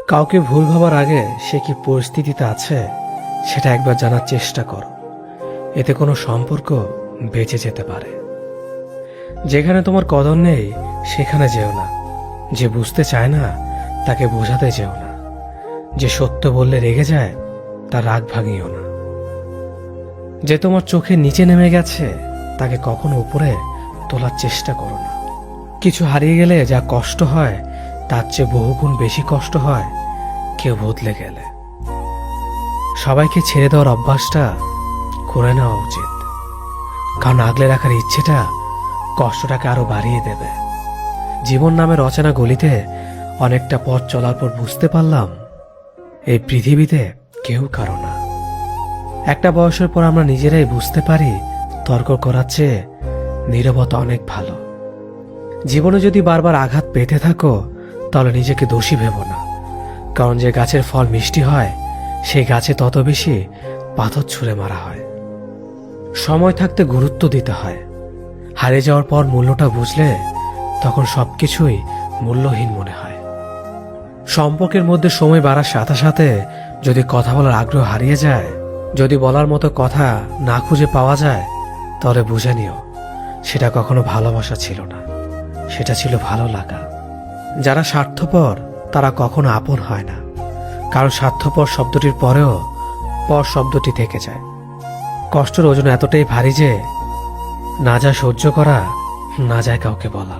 কাউকে ভুল ভাবার আগে সে কি পরিস্থিতিতে আছে সেটা একবার জানার চেষ্টা করো। এতে কোনো সম্পর্ক বেঁচে যেতে পারে। যেখানে তোমার কদর নেই সেখানে যেও না। যে বুঝতে চায় না তাকে বোঝাতে যেও না। যে সত্য বললে রেগে যায় তার রাগ ভাঙিও না। যে তোমার চোখের নিচে নেমে গেছে তাকে কখনো উপরে তোলার চেষ্টা করো না। কিছু হারিয়ে গেলে যা কষ্ট হয় তার চেয়ে বহুগুণ বেশি কষ্ট হয় কেউ বদলে গেলে। সবাইকে ছেড়ে দেওয়ার অভ্যাসটা করে নেওয়া উচিত, কারণ আগলে রাখার ইচ্ছেটা কষ্টটাকে আরো বাড়িয়ে দেবে। জীবন নামের অচেনা গলিতে অনেকটা পথ চলার পর বুঝতে পারলাম এই পৃথিবীতে কেউ কারো না। একটা বয়সের পর আমরা নিজেরাই বুঝতে পারি তর্ক করার চেয়ে নীরবতা অনেক ভালো। জীবনে যদি বারবার আঘাত পেতে থাকো তাহলে নিজেকে দোষী ভেবো না, কারণ যে গাছের ফল মিষ্টি হয় সেই গাছে তত বেশি পাথর ছুঁড়ে মারা হয়। সময় থাকতে গুরুত্ব দিতে হয়। হারিয়ে যাওয়ার পর মূল্যটা বুঝলে তখন সবকিছুই মূল্যহীন মনে হয়। সম্পর্কের মধ্যে সময় বাড়ার সাথে সাথে যদি কথা বলার আগ্রহ হারিয়ে যায়, যদি বলার মতো কথা না খুঁজে পাওয়া যায়, তাহলে বুঝে নিও সেটা কখনো ভালোবাসা ছিল না, সেটা ছিল ভালো লাগা। যারা স্বার্থপর তারা কখনো আপন হয় না, কারণ স্বার্থপর শব্দটির পরেও পর শব্দটি থেকে যায়। কষ্টের ওজন এতটাই ভারী যে না যায় সহ্য করা, না যায় কাউকে বলা।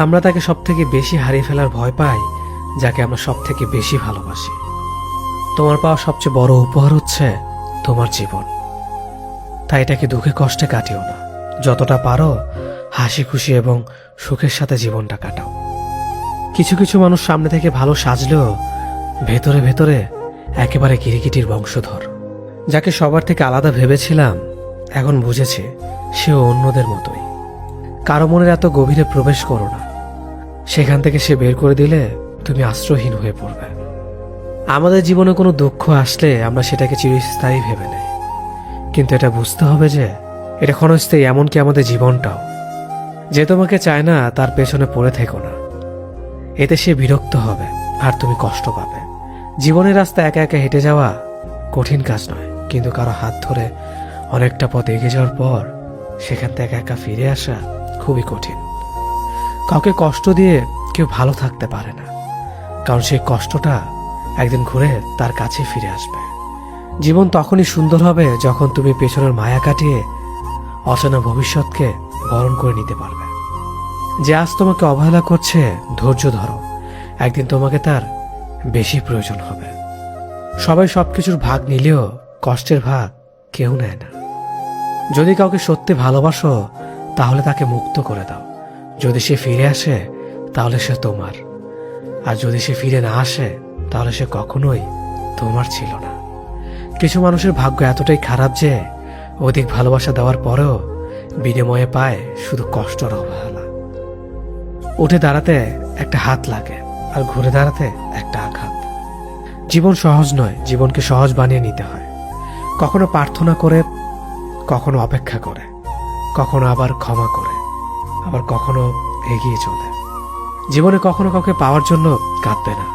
আমরা তাকে সব থেকে বেশি হারিয়ে ফেলার ভয় পাই যাকে আমরা সব থেকে বেশি ভালোবাসি। তোমার পাওয়া সবচেয়ে বড় উপহার হচ্ছে তোমার জীবন। তাই এটাকে দুঃখে কষ্টে কাটিও না। যতটা পারো হাসি খুশি এবং সুখের সাথে জীবনটা কাটাও। কিছু কিছু মানুষ সামনে থেকে ভালো সাজলেও ভেতরে ভেতরে একেবারে কিরিকিটির বংশধর। যাকে সবার থেকে আলাদা ভেবেছিলাম এখন বুঝেছি সেও অন্যদের মতোই। কারো মনের এত গভীরে প্রবেশ করো না, সেখান থেকে সে বের করে দিলে তুমি আশ্রয়হীন হয়ে পড়বে। আমাদের জীবনে কোনো দুঃখ আসলে আমরা সেটাকে চিরস্থায়ী ভেবে নেই, কিন্তু এটা বুঝতে হবে যে এটা ক্ষণস্থায়ী, এমনকি আমাদের জীবনটাও। যে তোমাকে চায় না তার পেছনে পড়ে থেকো না, এতে সে বিরক্ত হবে আর তুমি কষ্ট পাবে। জীবনের রাস্তা একা একা হেঁটে যাওয়া কঠিন কাজ নয়, কিন্তু কারো হাত ধরে অনেকটা পথ এগিয়ে যাওয়ার পর সেখান থেকে একা একা ফিরে আসা খুবই কঠিন। কাউকে কষ্ট দিয়ে কেউ ভালো থাকতে পারে না, কারণ সেই কষ্টটা একদিন ঘুরে তার কাছে ফিরে আসবে। জীবন তখনই সুন্দর হবে যখন তুমি পেছনের মায়া কাটিয়ে অচেনা ভবিষ্যৎকে বরণ করে নিতে পারবে। যে আজ তোমাকে অবহেলা করছে ধৈর্য ধরো, একদিন তোমাকে তার বেশি প্রয়োজন হবে। সবাই সবকিছুর ভাগ নিলেও কষ্টের ভাগ কেউ নেয় না। যদি কাউকে সত্যি ভালোবাসো তাহলে তাকে মুক্ত করে দাও। যদি সে ফিরে আসে তাহলে সে তোমার, আর যদি সে ফিরে না আসে তাহলে সে কখনোই তোমার ছিল না। কিছু মানুষের ভাগ্য এতটাই খারাপ যে অধিক ভালোবাসা দেওয়ার পরেও বিনিময়ে পায় শুধু কষ্ট আর অবহেলা। উঠে দাঁড়াতে একটা হাত লাগে আর ঘুরে দাঁড়াতে একটা আঘাত। জীবন সহজ নয়, জীবনকে সহজ বানিয়ে নিতে হয়। কখনো প্রার্থনা করে, কখনো অপেক্ষা করে, কখনো আবার ক্ষমা করে, আবার কখনো এগিয়ে চলে। জীবনে কখনো কাউকে পাওয়ার জন্য কাঁদবে না।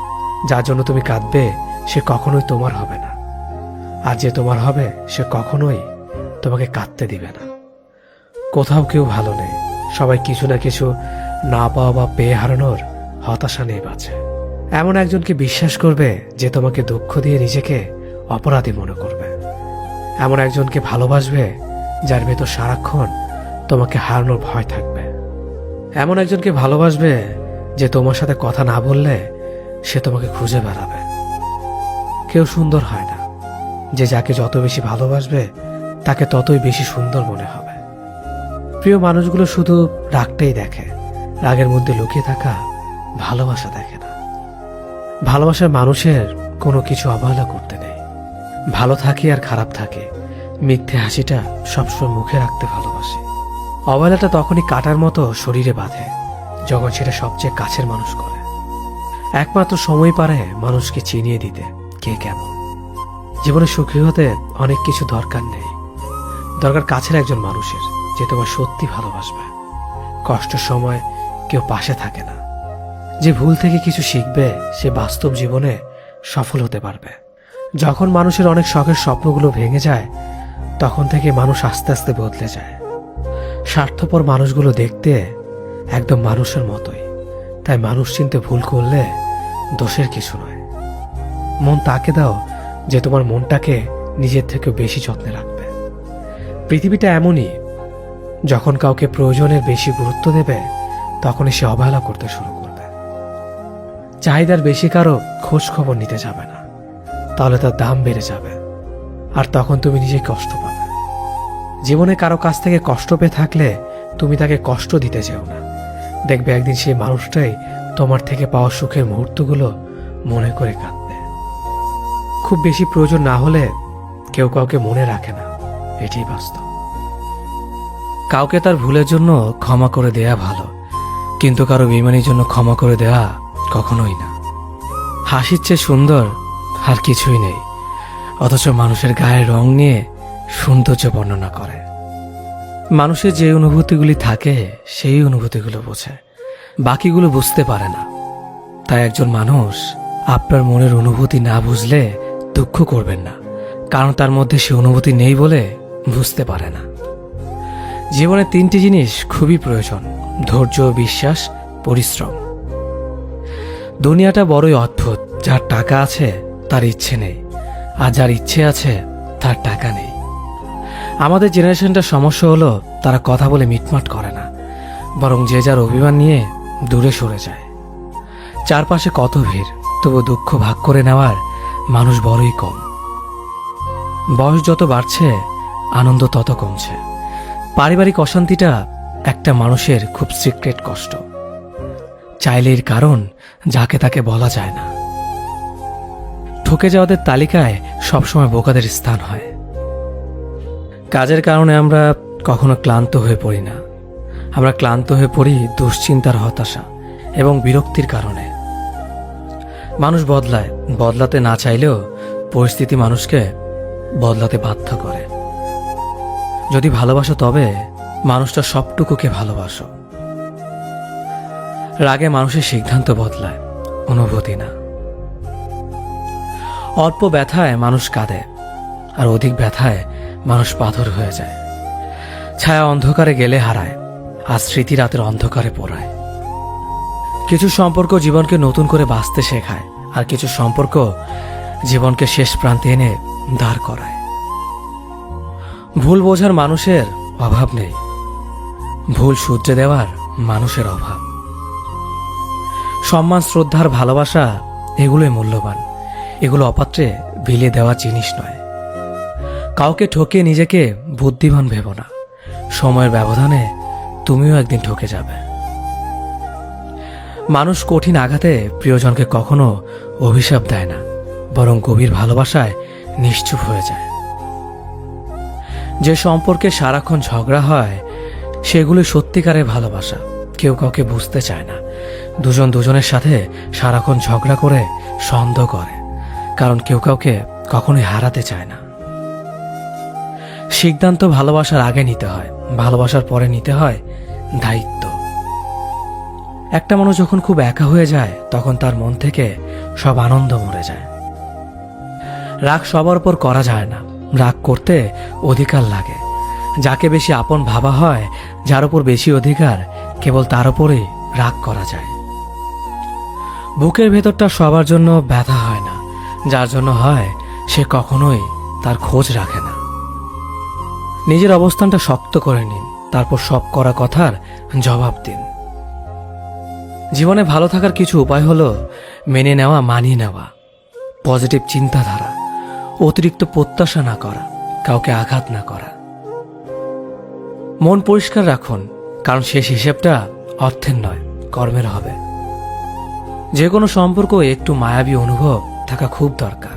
যার জন্য তুমি কাঁদবে সে কখনোই তোমার হবে না, আর যে তোমার হবে সে কখনোই তোমাকে কাঁদতে দিবে না। কোথাও কেউ ভালো নেই, সবাই কিছু না কিছু না পাওয়া বা পেয়ে হারানোর হতাশা নিয়ে বাঁচে। এমন একজনকে বিশ্বাস করবে যে তোমাকে দুঃখ দিয়ে নিজেকে অপরাধী মনে করবে। এমন একজনকে ভালোবাসবে যার ভেতর সারাক্ষণ তোমাকে হারানোর ভয় থাকবে। এমন একজনকে ভালোবাসবে যে তোমার সাথে কথা না বললে সে তোমাকে খুঁজে বেড়াবে। কেউ সুন্দর হয় না, যে যাকে যত বেশি ভালোবাসবে তাকে ততই বেশি সুন্দর মনে হবে। প্রিয় মানুষগুলো শুধু রাগটাই দেখে, রাগের মধ্যে লুকিয়ে থাকা ভালোবাসা দেখে না। ভালোবাসার মানুষের কোনো কিছু অবহেলা করতে নেই। ভালো থাকে আর খারাপ থাকে, মিথ্যে হাসিটা সবসময় মুখে রাখতে ভালোবাসে। অবহেলাটা তখনই কাটার মতো শরীরে বাঁধে যখন সেটা সবচেয়ে কাছের মানুষ করে। একমাত্র সময় পারে মানুষকে চিনিয়ে দিতে কে কেমন। জীবনে সুখী হতে অনেক কিছু দরকার নেই, দরকার কাছের একজন মানুষের যে তোমার সত্যি ভালোবাসবে। কষ্টের সময় কেউ পাশে থাকে না, যে ভুল থেকে কিছু শিখবে সে বাস্তব জীবনে সফল হতে পারবে। যখন মানুষের অনেক শখের স্বপ্নগুলো ভেঙে যায় তখন থেকে মানুষ আস্তে আস্তে বদলে যায়। স্বার্থপর মানুষগুলো দেখতে একদম মানুষের মতোই, তাই মানুষ চিনতে ভুল করলে দোষের কিছু নয়। মন তাকে দাও যে তোমার মনটাকে নিজের থেকেও বেশি যত্নে রাখবে। পৃথিবীটা এমনই, যখন কাউকে প্রয়োজনের বেশি গুরুত্ব দেবে তখনই সে অবহেলা করতে শুরু করবে। চাহিদার বেশি কারো খোঁজ খবর নিতে যাবে না, তাহলে তার দাম বেড়ে যাবে আর তখন তুমি নিজে কষ্ট পাবে। জীবনে কারো কাছ থেকে কষ্ট পেয়ে থাকলে তুমি তাকে কষ্ট দিতে যেও না। দেখবে একদিন সেই মানুষটাই তোমার থেকে পাওয়া সুখের মুহূর্তগুলো মনে করে কাঁদবে। খুব বেশি প্রয়োজন না হলে কেউ কাউকে মনে রাখে না, এটাই বাস্তব। কাউকে তার ভুলের জন্য ক্ষমা করে দেয়া ভালো, কিন্তু কারো বেইমানির জন্য ক্ষমা করে দেয়া কখনোই না। হাসির চেয়ে সুন্দর আর কিছুই নেই, অথচ মানুষের গায়ের রং নিয়ে সৌন্দর্য বর্ণনা করে। মানুষের যে অনুভূতিগুলি থাকে সেই অনুভূতিগুলো বোঝে, বাকিগুলো বুঝতে পারে না। তাই একজন মানুষ আপনার মনের অনুভূতি না বুঝলে দুঃখ করবেন না, কারণ তার মধ্যে সে অনুভূতি নেই বলে বুঝতে পারে না। জীবনে 3টি জিনিস খুবই প্রয়োজন: ধৈর্য, বিশ্বাস, পরিশ্রম। দুনিয়াটা বড়ই অদ্ভুত, যার টাকা আছে তার ইচ্ছে নেই, আর যার ইচ্ছে আছে তার টাকা নেই। আমাদের জেনারেশনটার সমস্যা হলো তারা কথা বলে মিটমাট করে না, বরং যে যার অভিমান নিয়ে দূরে সরে যায়। চারপাশে কত ভিড়, তবু দুঃখ ভাগ করে নেওয়ার মানুষ বড়ই কম। বয়স যত বাড়ছে আনন্দ তত কমছে। পারিবারিক অশান্তিটা একটা মানুষের খুব সিক্রেট কষ্ট, চাইলে এর কারণ যাকে তাকে বলা যায় না। ঠকে যাওয়াদের তালিকায় সবসময় বোকাদের স্থান হয়। কাজের কারণে আমরা কখনো ক্লান্ত হয়ে পড়ি না, আমরা ক্লান্ত হয়ে পড়ি দুশ্চিন্তার, হতাশা এবং বিরক্তির কারণে। মানুষ বদলায়, বদলাতে না চাইলেও পরিস্থিতি মানুষকে বদলাতে বাধ্য করে। যদি ভালোবাসো তবে মানুষটা সবটুকুকে ভালোবাসো। রাগে মানুষের সিদ্ধান্ত বদলায়, অনুভূতি না। অল্প ব্যথায় মানুষ কাঁদে, আর অধিক ব্যথায় মানুষ পাথর হয়ে যায়। ছায়া অন্ধকারে গেলে হারায়, আর স্মৃতি রাতের অন্ধকারে পোড়ায়। কিছু সম্পর্ক জীবনকে নতুন করে বাঁচতে শেখায়, আর কিছু সম্পর্ক জীবনকে শেষ প্রান্তে এনে দাঁড় করায়। ভুল বোঝার মানুষের অভাব নেই, ভুল শুধরে দেওয়ার মানুষের অভাব। সম্মান, শ্রদ্ধার, ভালোবাসা এগুলোই মূল্যবান, এগুলো অপাত্রে বিলিয়ে দেওয়া জিনিস নয়। কাউকে ঠকিয়ে নিজেকে বুদ্ধিমান ভেবো না, সময়ের ব্যবধানে তুমিও একদিন ঠকে যাবে। মানুষ কঠিন আঘাতে প্রিয়জনকে কখনো অভিশাপ দেয় না, বরং গভীর ভালোবাসায় নিশ্চুপ হয়ে যায়। যে সম্পর্কে সারাক্ষণ ঝগড়া হয় সেগুলো সত্যিকারের ভালোবাসা। কেউ কাউকে বুঝতে চায় না, দুজন দুজনের সাথে সারাক্ষণ ঝগড়া করে সন্দেহ করে, কারণ কেউ কাউকে কখনোই হারাতে চায় না। সিদ্ধান্ত ভালোবাসার আগে নিতে হয়, ভালোবাসার পরে নিতে হয় দায়িত্ব। একটা মানুষ যখন খুব একা হয়ে যায় তখন তার মন থেকে সব আনন্দ মরে যায়। রাগ সবার উপর করা যায় না, রাগ করতে অধিকার লাগে। যাকে বেশি আপন ভাবা হয়, যার উপর বেশি অধিকার, কেবল তার উপরেই রাগ করা যায়। বুকের ভেতরটা সবার জন্য ব্যথা হয় না, যার জন্য হয় সে কখনোই তার খোঁজ রাখে না। নিজের অবস্থানটা শক্ত করে নিন, তারপর সব করা কথার জবাব দিন। জীবনে ভালো থাকার কিছু উপায় হলো মেনে নেওয়া, মানিয়ে নেওয়া, পজিটিভ চিন্তাধারা, অতিরিক্ত প্রত্যাশা না করা, কাউকে আঘাত না করা। মন পরিষ্কার রাখুন, কারণ শেষ হিসেবটা অর্থের নয়, কর্মের হবে। যে কোনো সম্পর্ক একটু মায়াবী অনুভব থাকা খুব দরকার।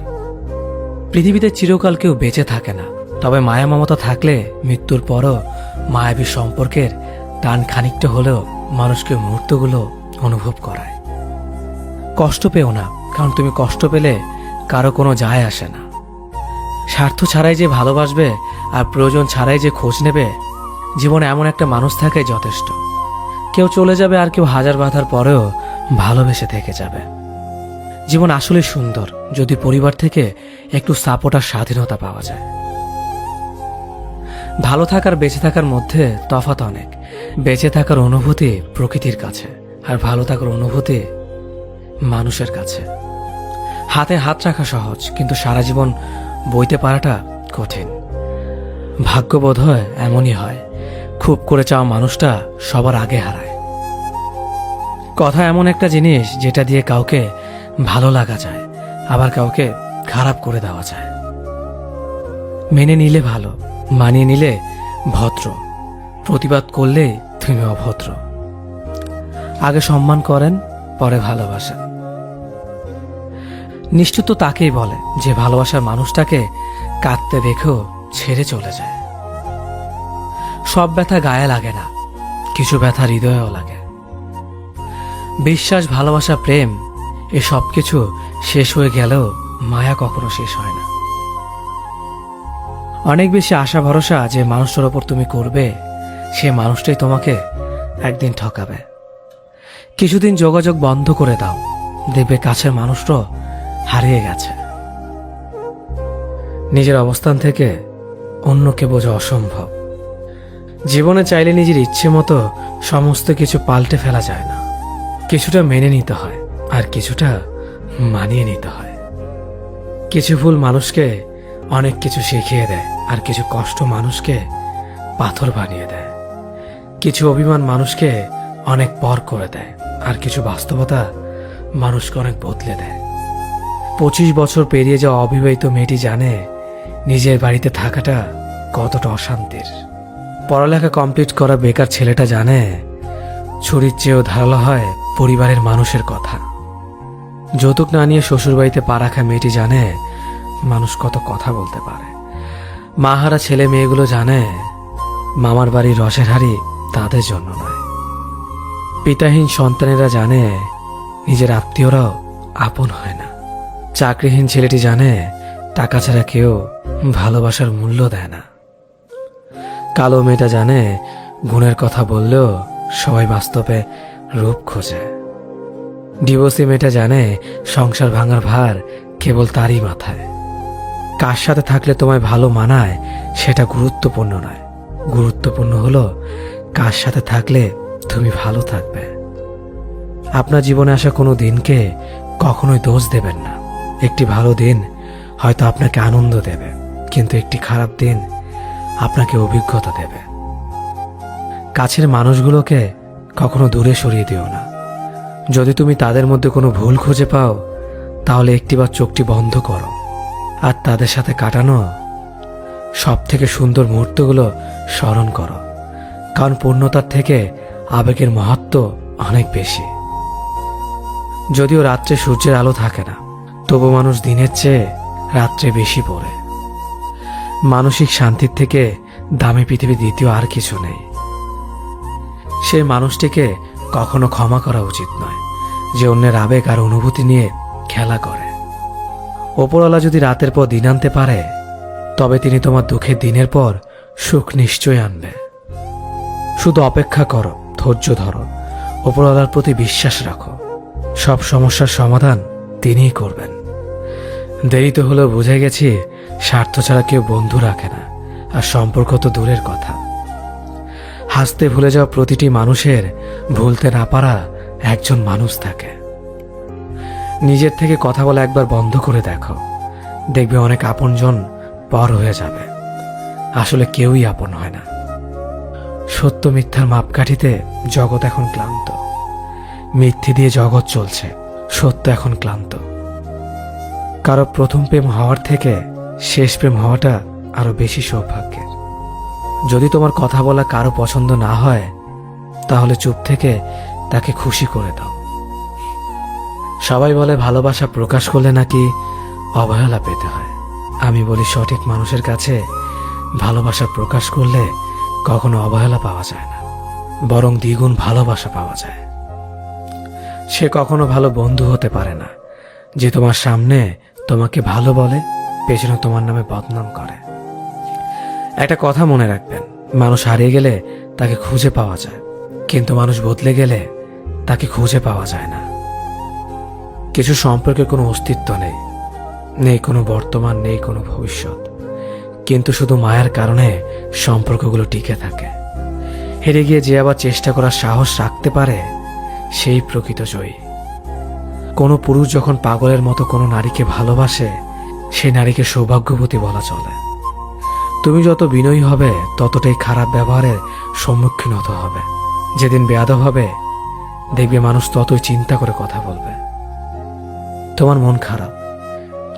পৃথিবীতে চিরকাল কেউ বেঁচে থাকে না, তবে মায়া মমতা থাকলে মৃত্যুর পরও মায়াবী সম্পর্কের টান খানিকটা হলেও মানুষকে মুহূর্তগুলো অনুভব করায়। কষ্ট পেও না, কারণ তুমি কষ্ট পেলে কারো কোনো যায় আসে না। স্বার্থ ছাড়াই যে ভালোবাসবে আর প্রয়োজন ছাড়াই যে খোঁজ নেবে, জীবনে এমন একটা মানুষ থাকে যথেষ্ট। কেউ চলে যাবে আর কেউ হাজার বাধার পরেও ভালোবেসে থেকে যাবে। জীবন আসলে সুন্দর যদি পরিবার থেকে একটু সাপোর্ট আর স্বাধীনতা পাওয়া যায়। ভালো থাকার বেঁচে থাকার মধ্যে তফাৎ অনেক। বেঁচে থাকার অনুভূতি প্রকৃতির কাছে, আর ভালো থাকার অনুভূতি মানুষের কাছে। হাতে হাত রাখা সহজ, কিন্তু সারা জীবন বইতে পারাটা কঠিন। ভাগ্য বোধ হয় এমনই হয়, খুব করে চাওয়া মানুষটা সবার আগে হারায়। কথা এমন একটা জিনিস যেটা দিয়ে কাউকে ভালো লাগা যায়, আবার কাউকে খারাপ করে দেওয়া যায়। মেনে নিলে ভালো, মানিয়ে নিলে ভদ্র, প্রতিবাদ করলে তুমি অভদ্র। আগে সম্মান করেন, পরে ভালোবাসেন। নিষ্ঠুর তো তাকেই বলে যে ভালোবাসার মানুষটাকে কাঁদতে দেখেও ছেড়ে চলে যায়। সব ব্যথা গায়ে লাগে না, কিছু ব্যথা হৃদয়েও লাগে। বিশ্বাস, ভালোবাসা, প্রেম এ সব কিছু শেষ হয়ে গেলেও মায়া কখনো শেষ হয় না। অনেক বেশি আশা ভরসা যে মানুষটার ওপর তুমি করবে, সে মানুষটাই তোমাকে একদিন ঠকাবে। কিছুদিন যোগাযোগ বন্ধ করে দাও, দেখবে কাছের মানুষটাও হারিয়ে গেছে। নিজের অবস্থান থেকে অন্যকে বোঝা অসম্ভব। জীবনে চাইলে নিজের ইচ্ছে মতো সমস্ত কিছু পাল্টে ফেলা যায় না। কিছুটা মেনে নিতে হয়, আর কিছুটা মানিয়ে নিতে হয়। কিছু ভুল মানুষকে অনেক কিছু শিখিয়ে দেয়, আর কিছু কষ্ট মানুষকে পাথর বানিয়ে দেয়। কিছু অভিমান মানুষকে অনেক পর করে দেয়, আর কিছু বাস্তবতা মানুষকে অনেক বদলে দেয়। 25 বছর পেরিয়ে যাওয়া অবিবাহিত মেয়েটি জানে নিজের বাড়িতে থাকাটা কতটা অশান্তির। পড়ালেখা কমপ্লিট করা বেকার ছেলেটা জানে ছুরির চেয়েও ধারালো হয় পরিবারের মানুষের কথা। যৌতুক না নিয়ে শ্বশুরবাড়িতে পা রাখা মেয়েটি জানে মানুষ কত কথা বলতে পারে। মাহারা ছেলে মেয়েগুলো জানে মামার বাড়ির রসের হাড়ি তাদের জন্য নয়। পিতাহীন সন্তানেরা জানে নিজের আত্মীয়রাও আপন হয় না। চাকরিহীন ছেলেটি জানে টাকা ছাড়া কেউ ভালোবাসার মূল্য দেয় না। কালো মেয়েটা জানে গুণের কথা বললেও সবাই বাস্তবে রূপ খোঁজে। ডিভোর্সি মেয়েটা জানে সংসার ভাঙার ভার কেবল তারই মাথায়। কার সাথে থাকলে তোমায় ভালো মানায় সেটা গুরুত্বপূর্ণ নয়, গুরুত্বপূর্ণ হলো কার সাথে থাকলে তুমি ভালো থাকবে। আপনার জীবনে আসা কোনো দিনকে কখনোই দোষ দেবেন না। একটি ভালো দিন হয়তো আপনাকে আনন্দ দেবে, কিন্তু একটি খারাপ দিন আপনাকে অভিজ্ঞতা দেবে। কাছের মানুষগুলোকে কখনো দূরে সরিয়ে দিও না। যদি তুমি তাদের মধ্যে কোনো ভুল খুঁজে পাও, তাহলে একটিবার চোখটি বন্ধ করো আর তাদের সাথে কাটানো সব থেকে সুন্দর মুহূর্তগুলো স্মরণ করো। কারণ পূর্ণতার থেকে আবেগের মাহাত্ম্য অনেক বেশি। যদিও রাত্রে সূর্যের আলো থাকে না, তবু মানুষ দিনের চেয়ে রাত্রে বেশি পড়ে। মানসিক শান্তির থেকে দামি পৃথিবী দ্বিতীয় আর কিছু নেই। সেই মানুষটিকে কখনো ক্ষমা করা উচিত নয় যে অন্যের আবেগ আর অনুভূতি নিয়ে খেলা করে। ওপরওয়ালা যদি রাতের পর দিন আনতে পারে, তবে তিনি তোমার দুঃখের দিনের পর সুখ নিশ্চয় আনবে। শুধু অপেক্ষা করো, ধৈর্য ধরো, ওপরওয়ালার প্রতি বিশ্বাস রাখো। সব সমস্যার সমাধান তিনিই করবেন। দেরিতে হলেও বুঝে গেছি স্বার্থ ছাড়া কেউ বন্ধু রাখে না, আর সম্পর্ক তো দূরের কথা। হাসতে ভুলে যাওয়া প্রতিটি মানুষের ভুলতে না পারা একজন মানুষ থাকে। নিজের থেকে কথা বলা একবার বন্ধ করে দেখো, দেখবে অনেক আপনজন পর হয়ে যাবে। আসলে কেউই আপন হয় না। সত্য মিথ্যার মাপকাঠিতে জগৎ এখন ক্লান্ত। মিথ্যে দিয়ে জগৎ চলছে, সত্য এখন ক্লান্ত। কারো প্রথম প্রেম হওয়ার থেকে শেষ প্রেম হওয়াটা আরো বেশি সৌভাগ্যের। যদি তোমার কথা বলা কারো পছন্দ না হয়, তাহলে চুপ থেকে তাকে খুশি করে দাও। সবাই বলে ভালোবাসা প্রকাশ করলে নাকি অবহেলা পেতে হয়। আমি বলি সঠিক মানুষের কাছে ভালোবাসা প্রকাশ করলে কখনো অবহেলা পাওয়া যায় না, বরং দ্বিগুণ ভালোবাসা পাওয়া যায়। সে কখনো ভালো বন্ধু হতে পারে না যে তোমার সামনে তোমাকে ভালো বলে, পেছনে তোমার নামে বদনাম করে। একটা কথা মনে রাখবেন, মানুষ হারিয়ে গেলে তাকে খুঁজে পাওয়া যায়, কিন্তু মানুষ বদলে গেলে তাকে খুঁজে পাওয়া যায় না। কিছু সম্পর্কে কোনো অস্তিত্ব নেই, নেই কোনো বর্তমান, নেই কোনো ভবিষ্যৎ, কিন্তু শুধু মায়ার কারণে সম্পর্কগুলো টিকে থাকে। হেরে গিয়ে যে আবার চেষ্টা করার সাহস রাখতে পারে সেই প্রকৃত জয়ী। কোনো পুরুষ যখন পাগলের মতো কোনো নারীকে ভালোবাসে, সেই নারীকে সৌভাগ্যবতী বলা চলে। তুমি যত বিনয়ী হবে ততটাই খারাপ ব্যবহারের সম্মুখীন হতে হবে। যেদিন বেয়াদব হবে দেখবে মানুষ ততই চিন্তা করে কথা বলবে। তোমার মন খারাপ,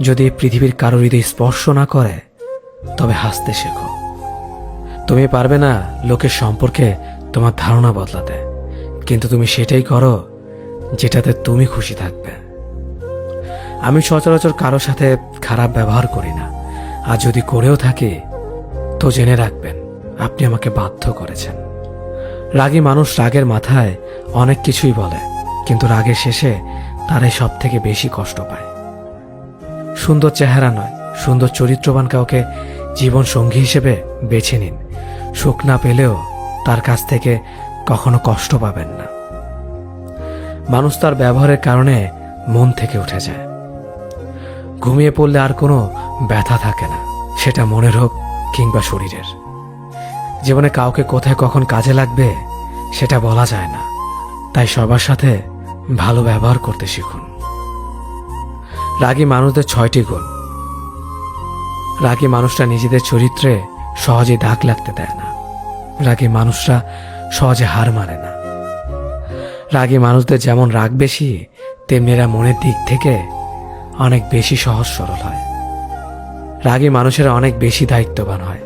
যদি এই পৃথিবীর কারো হৃদয় স্পর্শ না করে তবে হাসতে শেখো। তুমি পারবে না লোকের সম্পর্কে তোমার ধারণা বদলাতে, কিন্তু তুমি সেটাই করো যেটাতে তুমি খুশি থাকবে। আমি সচরাচর কারো সাথে খারাপ ব্যবহার করি না, আর যদি করেও থাকি তো জেনে রাখবেন আপনি আমাকে বাধ্য করেছেন। রাগী মানুষ রাগের মাথায় অনেক কিছুই বলে, কিন্তু রাগের শেষে তারাই সব থেকে বেশি কষ্ট পায়। সুন্দর চেহারা নয়, সুন্দর চরিত্রবান কাউকে জীবন সঙ্গী হিসেবে বেছে নিন। সুখ না পেলেও তার কাছ থেকে কখনো কষ্ট পাবেন না। মানুষ তার ব্যবহারের কারণে মন থেকে উঠে যায়। ঘুমিয়ে পড়লে আর কোনো ব্যথা থাকে না, সেটা মনের হোক কিংবা শরীরের। জীবনে কাউকে কোথায় কখন কাজে লাগবে সেটা বলা যায় না, তাই সবার সাথে ভালো ব্যবহার করতে শিখুন। রাগী মানুষদের 6টি গুণ। রাগী মানুষরা নিজেদের চরিত্রে সহজে দাগ লাগতে দেয় না। রাগী মানুষরা সহজে হার মানে না। রাগী মানুষদের যেমন রাগ বেশি, তেমনি এরা মনের দিক থেকে অনেক বেশি সহজ সরল হয়। রাগী মানুষেরা অনেক বেশি দায়িত্ববান হয়,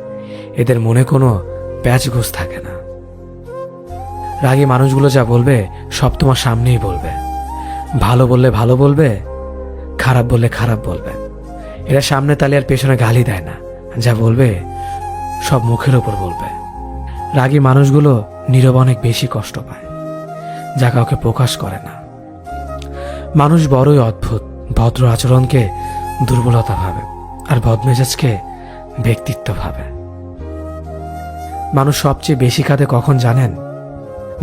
এদের মনে কোনো প্যাচঘোষ থাকে না। রাগী মানুষগুলো যা বলবে সব তোমার সামনেই বলবে। ভালো বললে ভালো বলবে, খারাপ বললে খারাপ বলবে। এরা সামনে তালি আর পেছনে গালি দেয় না, যা বলবে সব মুখের ওপর বলবে। রাগী মানুষগুলো নীরবে অনেক বেশি কষ্ট পায়, যা কাউকে প্রকাশ করে না। মানুষ বড়ই অদ্ভুত, ভদ্র আচরণকে দুর্বলতা ভাবে আর বদমেজাজকে ব্যক্তিত্ব ভাবে। মানুষ সবচেয়ে বেশি কাঁদে কখন জানেন?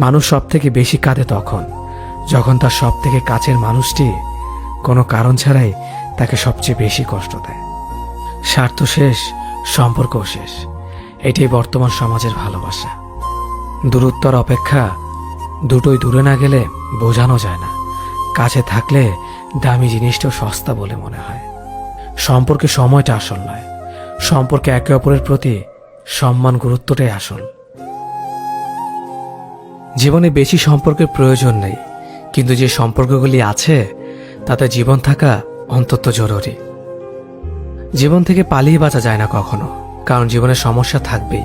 মানুষ সব থেকে বেশি কাঁদে তখন যখন তার সব থেকে কাছের মানুষটি কোনো কারণ ছাড়াই তাকে সবচেয়ে বেশি কষ্ট দেয়। স্বার্থ শেষ, সম্পর্কও শেষ, এটাই বর্তমান সমাজের ভালোবাসা। দূরত্বর অপেক্ষা দুটোই দূরে না গেলে বোঝানো যায় না। কাছে থাকলে দামি জিনিসটাও সস্তা বলে মনে হয়। সম্পর্কে সময়টা আসল নয়, সম্পর্কে একে অপরের প্রতি সম্মান, গুরুত্বটাই আসল। জীবনে বেশি সম্পর্কের প্রয়োজন নেই, কিন্তু যে সম্পর্কগুলি আছে তাতে জীবন থাকা অন্তত জরুরি। জীবন থেকে পালিয়ে বাঁচা যায় না কখনো, কারণ জীবনে সমস্যা থাকবেই।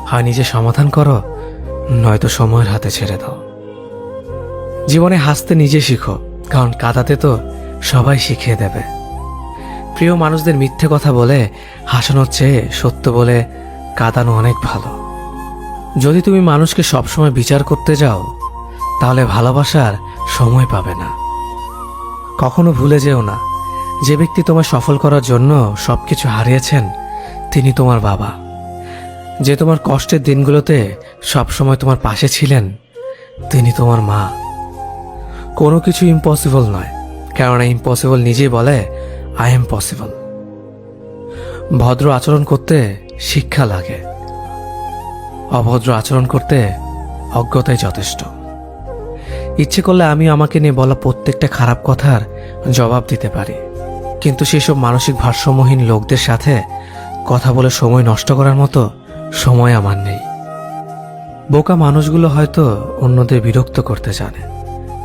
হয় নিজে সমাধান করো, নয়তো সময়ের হাতে ছেড়ে দাও। জীবনে হাসতে নিজে শিখো, কারণ কাঁদাতে তো সবাই শিখিয়ে দেবে। প্রিয় মানুষদের মিথ্যে কথা বলে হাসানোর চেয়ে সত্য বলে কাঁদানো অনেক ভালো। যদি তুমি মানুষকে সবসময় বিচার করতে যাও তাহলে ভালোবাসার সময় পাবে না। কখনো ভুলে যেও না, যে ব্যক্তি তোমায় সফল করার জন্য সবকিছু হারিয়েছেন তিনি তোমার বাবা। যে তোমার কষ্টের দিনগুলোতে সবসময় তোমার পাশে ছিলেন তিনি তোমার মা। কোনো কিছু ইম্পসিবল নয়, কেননা ইম্পসিবল নিজেই বলে আই এম পসিবল। ভদ্র আচরণ করতে শিক্ষা লাগে, অভদ্র আচরণ করতে অজ্ঞতাই যথেষ্ট। ইচ্ছে করলে আমি আমাকে নিয়ে বলা প্রত্যেকটা খারাপ কথার জবাব দিতে পারি, কিন্তু সেসব মানসিক ভারসাম্যহীন লোকদের সাথে কথা বলে সময় নষ্ট করার মতো সময় আমার নেই। বোকা মানুষগুলো হয়তো অন্যদের বিরক্ত করতে জানে,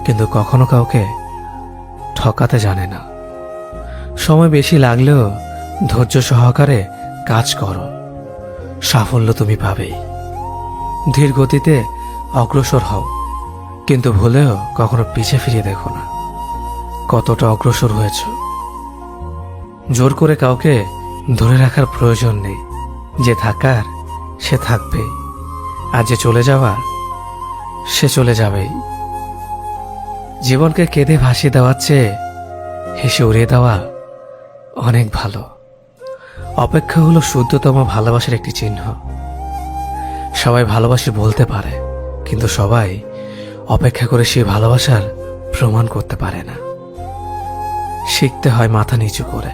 কিন্তু কখনো কাউকে ঠকাতে জানে না। সময় বেশি লাগলেও ধৈর্য সহকারে কাজ করো, সাফল্য তুমি পাবেই। ধীর গতিতে অগ্রসর হও, কিন্তু ভুলেও কখনো পিছে ফিরে দেখো না কতটা অগ্রসর হয়েছ। জোর করে কাউকে ধরে রাখার প্রয়োজন নেই, যে থাকার সে থাকবেই, আর যে চলে যাওয়ার সে চলে যাবেই। জীবনকে কেঁদে ভাসিয়ে দেওয়ার চেয়ে হেসে উড়িয়ে দেওয়া অনেক ভালো। অপেক্ষা হলো শুদ্ধতম ভালোবাসার একটি চিহ্ন। সবাই ভালোবাসে বলতে পারে, কিন্তু সবাই অপেক্ষা করে সেই ভালোবাসার প্রমাণ করতে পারে না। শিখতে হয় মাথা নিচু করে,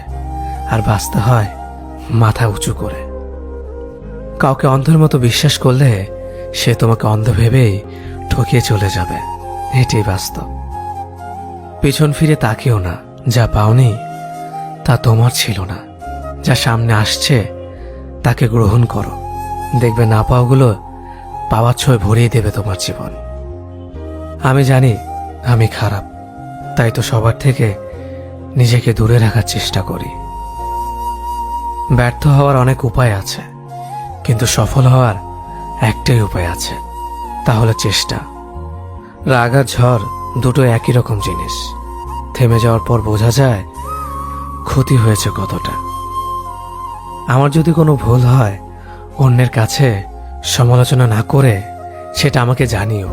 আর বাঁচতে হয় মাথা উঁচু করে। কাউকে অন্ধের মতো বিশ্বাস করলে সে তোমাকে অন্ধ ভেবেই ঠকিয়ে চলে যাবে, এটাই বাস্তব। পিছন ফিরে তাকিও না, যা পাওনি তা তোমার ছিল না। যা সামনে আসছে তাকে গ্রহণ করো, দেখবে না পাওয়াগুলো পাওয়ার ছোঁয় ভরিয়ে দেবে তোমার জীবন। আমি জানি আমি খারাপ, তাই তো সবার থেকে নিজেকে দূরে রাখার চেষ্টা করি। ব্যর্থ হওয়ার অনেক উপায় আছে, কিন্তু সফল হওয়ার একটাই উপায় আছে, তা হলো চেষ্টা। রাগ আর ঝড় দুটো একই রকম জিনিস, থেমে যাওয়ার পর বোঝা যায় ক্ষতি হয়েছে কতটা। আমার যদি কোনো ভুল হয়, অন্যের কাছে সমালোচনা না করে সেটা আমাকে জানিও,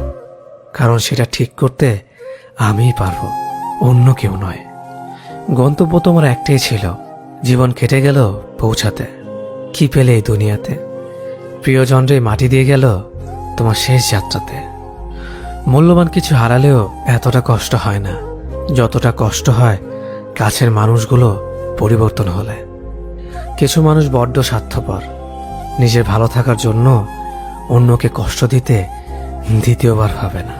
কারণ সেটা ঠিক করতে আমিই পারবো, অন্য কেউ নয়। গন্তব্য তোমার একটাই ছিল, জীবন কেটে গেল পৌঁছাতে। কি পেলে এই দুনিয়াতে? প্রিয়জনরে মাটি দিয়ে গেল তোমার শেষ যাত্রাতে। মূল্যবান কিছু হারালেও এতটা কষ্ট হয় না যতটা কষ্ট হয় কাছের মানুষগুলো পরিবর্তন হলে। কিছু মানুষ বড্ড স্বার্থপর, নিজের ভালো থাকার জন্য অন্যকে কষ্ট দিতে দ্বিতীয়বার ভাবে না।